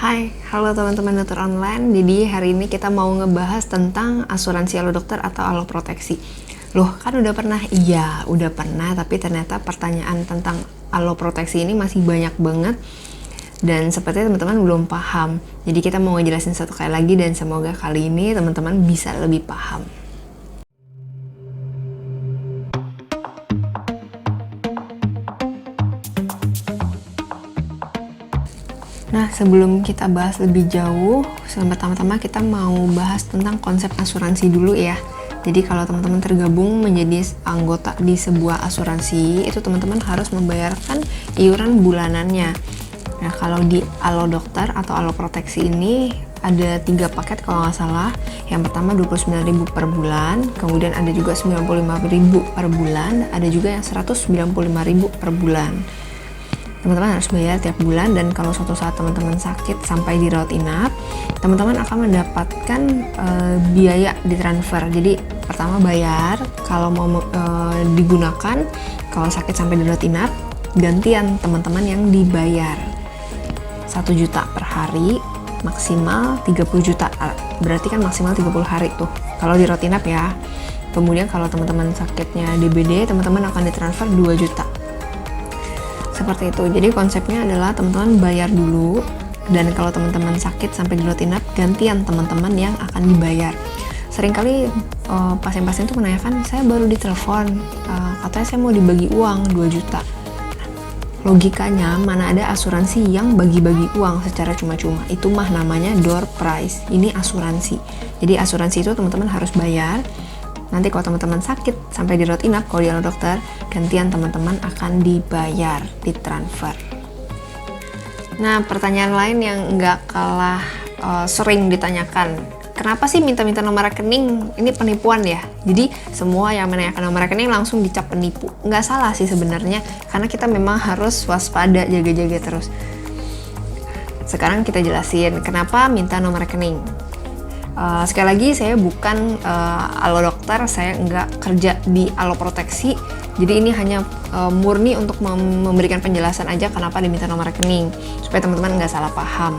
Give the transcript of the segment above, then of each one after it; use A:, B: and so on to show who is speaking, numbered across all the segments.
A: Hai, halo teman-teman dokter online. Jadi hari ini kita mau ngebahas tentang asuransi Alo Dokter atau Alo Proteksi. Loh, kan udah pernah? Iya, udah pernah, tapi ternyata pertanyaan tentang Alo Proteksi ini masih banyak banget dan sepertinya teman-teman belum paham. Jadi kita mau ngejelasin satu kali lagi dan semoga kali ini teman-teman bisa lebih paham. Nah, sebelum kita bahas lebih jauh, pertama-tama kita mau bahas tentang konsep asuransi dulu ya. Jadi kalau teman-teman tergabung menjadi anggota di sebuah asuransi, itu teman-teman harus membayarkan iuran bulanannya. Nah, kalau di Alo Dokter atau Alo Proteksi ini ada 3 paket kalau nggak salah. Yang pertama 29.000 per bulan, kemudian ada juga 95.000 per bulan, ada juga yang 195.000 per bulan. Teman-teman harus bayar tiap bulan, dan kalau suatu saat teman-teman sakit sampai dirawat inap, teman-teman akan mendapatkan biaya ditransfer. Jadi pertama bayar, kalau mau digunakan, kalau sakit sampai dirawat inap, gantian teman-teman yang dibayar 1 juta per hari, maksimal 30 juta, berarti kan maksimal 30 hari tuh kalau dirawat inap ya. Kemudian kalau teman-teman sakitnya DBD, teman-teman akan ditransfer 2 juta. Seperti itu. Jadi konsepnya adalah teman-teman bayar dulu, dan kalau teman-teman sakit sampai dirawat inap, gantian teman-teman yang akan dibayar. Seringkali pasien-pasien itu menanyakan, saya baru ditelepon, katanya saya mau dibagi uang 2 juta. Logikanya, mana ada asuransi yang bagi-bagi uang secara cuma-cuma? Itu mah namanya door prize. Ini asuransi. Jadi asuransi itu teman-teman harus bayar. Nanti kalau teman-teman sakit sampai dirawat inap, kalau di Alo Dokter, gantian teman-teman akan dibayar, ditransfer. Nah, pertanyaan lain yang nggak kalah sering ditanyakan, kenapa sih minta-minta nomor rekening? Ini penipuan ya? Jadi semua yang menanyakan nomor rekening langsung dicap penipu. Nggak salah sih sebenarnya, karena kita memang harus waspada, jaga-jaga terus. Sekarang kita jelasin kenapa minta nomor rekening. Sekali lagi, saya bukan Alo Dokter, saya nggak kerja di Alo Proteksi, jadi ini hanya murni untuk memberikan penjelasan aja kenapa diminta nomor rekening, supaya teman-teman nggak salah paham.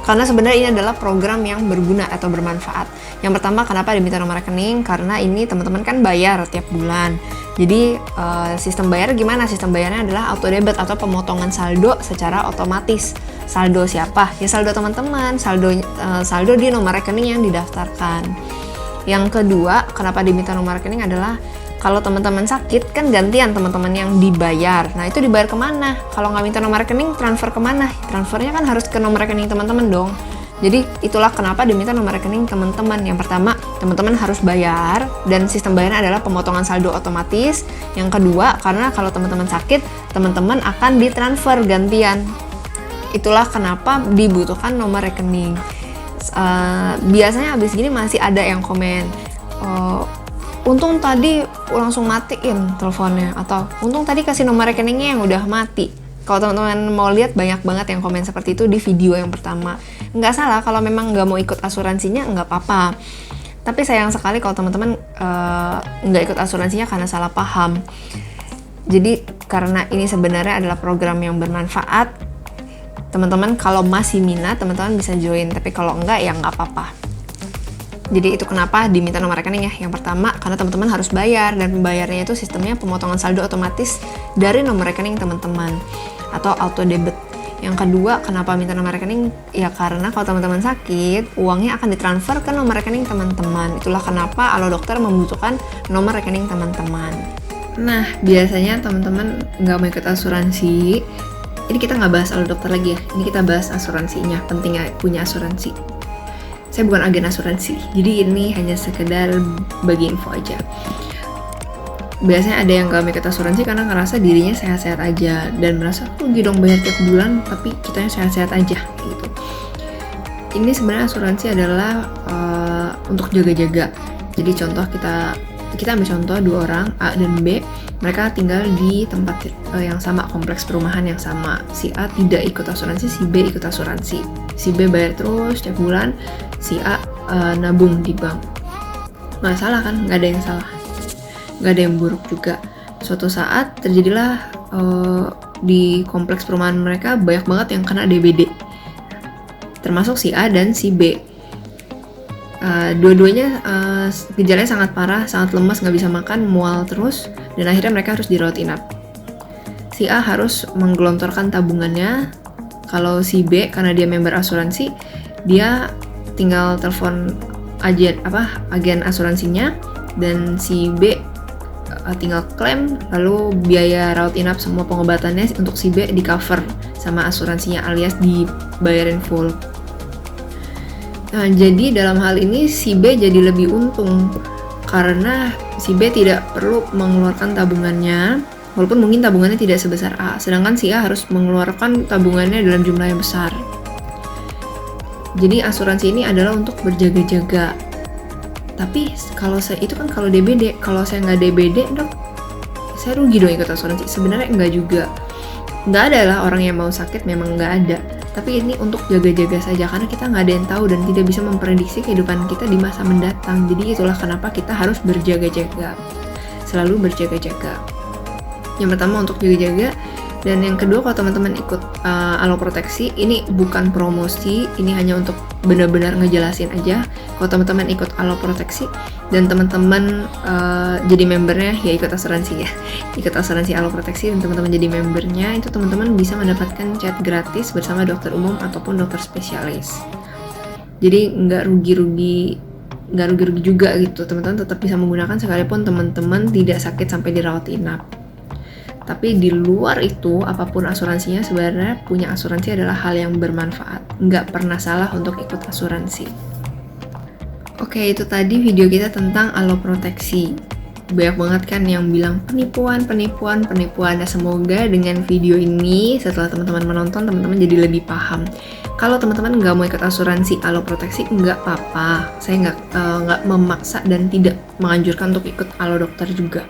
A: Karena sebenarnya ini adalah program yang berguna atau bermanfaat. Yang pertama, kenapa diminta nomor rekening? Karena ini teman-teman kan bayar tiap bulan. Jadi sistem bayar gimana? Sistem bayarnya adalah auto debit atau pemotongan saldo secara otomatis. Saldo siapa? Ya saldo teman-teman, saldo di nomor rekening yang didaftarkan. Yang kedua, kenapa diminta nomor rekening adalah kalau teman-teman sakit kan gantian teman-teman yang dibayar. Nah, itu dibayar kemana? Kalau nggak minta nomor rekening, transfer kemana? Transfernya kan harus ke nomor rekening teman-teman dong. Jadi itulah kenapa diminta nomor rekening teman-teman. Yang pertama, teman-teman harus bayar, dan sistem bayarnya adalah pemotongan saldo otomatis. Yang kedua, karena kalau teman-teman sakit, teman-teman akan ditransfer gantian. Itulah kenapa dibutuhkan nomor rekening. Biasanya habis gini masih ada yang komen, untung tadi langsung matiin teleponnya, atau untung tadi kasih nomor rekeningnya yang udah mati. Kalau teman-teman mau lihat, banyak banget yang komen seperti itu di video yang pertama. Nggak salah, kalau memang nggak mau ikut asuransinya nggak apa-apa. Tapi sayang sekali kalau teman-teman nggak ikut asuransinya karena salah paham. Jadi karena ini sebenarnya adalah program yang bermanfaat, teman-teman kalau masih minat, teman-teman bisa join. Tapi kalau enggak, ya nggak apa-apa. Jadi itu kenapa diminta nomor rekening ya. Yang pertama, karena teman-teman harus bayar, dan pembayarannya itu sistemnya pemotongan saldo otomatis dari nomor rekening teman-teman atau auto debit. Yang kedua, kenapa minta nomor rekening? Ya karena kalau teman-teman sakit, uangnya akan ditransfer ke nomor rekening teman-teman. Itulah kenapa Alo Dokter membutuhkan nomor rekening teman-teman. Nah, biasanya teman-teman nggak mau ikut asuransi. Ini kita nggak bahas Alo Dokter lagi ya. Ini kita bahas asuransinya, pentingnya punya asuransi. Saya bukan agen asuransi, jadi ini hanya sekedar bagi info aja. Biasanya ada yang gak mau ikut asuransi karena ngerasa dirinya sehat-sehat aja, dan merasa rugi dong bayar tiap bulan tapi kitanya sehat-sehat aja gitu. Ini sebenarnya asuransi adalah untuk jaga-jaga. Jadi contoh kita ambil contoh 2 orang, A dan B. Mereka tinggal di tempat yang sama, kompleks perumahan yang sama. Si A tidak ikut asuransi, si B ikut asuransi. Si B bayar terus tiap bulan, si A nabung di bank. Nggak salah kan? Nggak ada yang salah. Nggak ada yang buruk juga. Suatu saat terjadilah di kompleks perumahan mereka banyak banget yang kena DBD. termasuk si A dan si B. Dua-duanya gejalanya sangat parah, sangat lemas, nggak bisa makan, mual terus, dan akhirnya mereka harus dirawat inap. Si A harus menggelontorkan tabungannya. Kalau si B, karena dia member asuransi, dia tinggal telepon agen asuransinya, dan si B tinggal klaim, lalu biaya rawat inap semua pengobatannya untuk si B di cover sama asuransinya alias dibayarin full. Nah, jadi dalam hal ini si B jadi lebih untung karena si B tidak perlu mengeluarkan tabungannya, walaupun mungkin tabungannya tidak sebesar A, sedangkan si A harus mengeluarkan tabungannya dalam jumlah yang besar. Jadi asuransi ini adalah untuk berjaga-jaga. Tapi kalau saya itu kan kalau DBD, kalau saya nggak DBD, dok, saya rugi dong ikut asuransi. Sebenarnya nggak juga. Nggak ada lah orang yang mau sakit, memang nggak ada. Tapi ini untuk jaga-jaga saja, karena kita nggak ada yang tahu dan tidak bisa memprediksi kehidupan kita di masa mendatang. Jadi itulah kenapa kita harus berjaga-jaga, selalu berjaga-jaga. Yang pertama untuk jaga-jaga, dan yang kedua kalau teman-teman ikut Alloproteksi, ini bukan promosi, ini hanya untuk benar-benar ngejelasin aja. Kalau teman-teman ikut Alloproteksi dan teman-teman jadi membernya, ya ikut asuransi ya, ikut asuransi Alloproteksi dan teman-teman jadi membernya, itu teman-teman bisa mendapatkan chat gratis bersama dokter umum ataupun dokter spesialis. Jadi nggak rugi-rugi juga gitu, teman-teman tetap bisa menggunakan sekalipun teman-teman tidak sakit sampai dirawat inap. Tapi di luar itu, apapun asuransinya, sebenarnya punya asuransi adalah hal yang bermanfaat. Nggak pernah salah untuk ikut asuransi. Oke, itu tadi video kita tentang Alloproteksi. Banyak banget kan yang bilang penipuan. Nah, semoga dengan video ini, setelah teman-teman menonton, teman-teman jadi lebih paham. Kalau teman-teman nggak mau ikut asuransi Alloproteksi, nggak apa-apa. Saya nggak memaksa dan tidak menganjurkan untuk ikut Allodokter juga.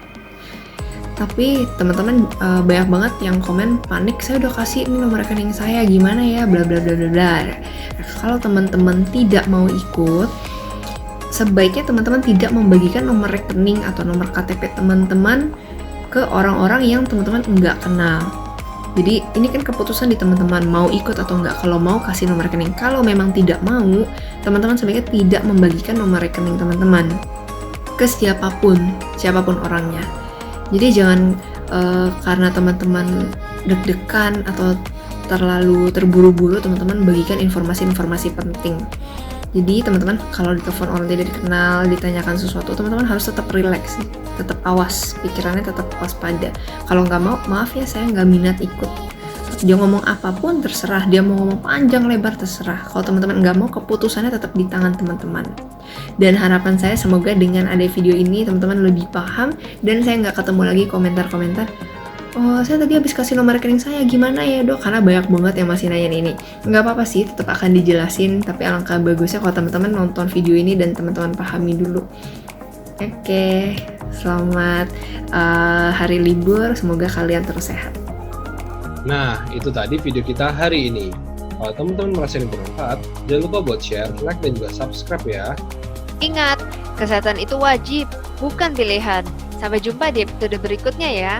A: Tapi teman-teman banyak banget yang komen panik, saya udah kasih ini nomor rekening saya, gimana ya, bla bla bla bla bla. Kalau teman-teman tidak mau ikut, sebaiknya teman-teman tidak membagikan nomor rekening atau nomor KTP teman-teman ke orang-orang yang teman-teman nggak kenal. Jadi ini kan keputusan di teman-teman mau ikut atau nggak. Kalau mau kasih nomor rekening, kalau memang tidak mau, teman-teman sebaiknya tidak membagikan nomor rekening teman-teman ke siapapun orangnya. Jadi jangan karena teman-teman deg-degan atau terlalu terburu-buru teman-teman bagikan informasi-informasi penting. Jadi teman-teman kalau ditelepon orang tidak dikenal, ditanyakan sesuatu, teman-teman harus tetap relax, tetap awas, pikirannya tetap waspada. Kalau nggak mau, maaf ya saya nggak minat ikut. Dia ngomong apapun terserah, dia mau ngomong panjang lebar terserah. Kalau teman-teman nggak mau, keputusannya tetap di tangan teman-teman. Dan harapan saya semoga dengan ada video ini teman-teman lebih paham dan saya nggak ketemu lagi komentar-komentar, oh saya tadi habis kasih nomor rekening saya, gimana ya dok? Karena banyak banget yang masih nanyain ini. Nggak apa-apa sih, tetap akan dijelasin, tapi alangkah bagusnya kalau teman-teman nonton video ini dan teman-teman pahami dulu. Oke, selamat hari libur, semoga kalian terus sehat.
B: Nah, itu tadi video kita hari ini. Kalau teman-teman merasa ini bermanfaat, jangan lupa buat share, like, dan juga subscribe ya.
C: Ingat, kesehatan itu wajib, bukan pilihan. Sampai jumpa di episode berikutnya ya.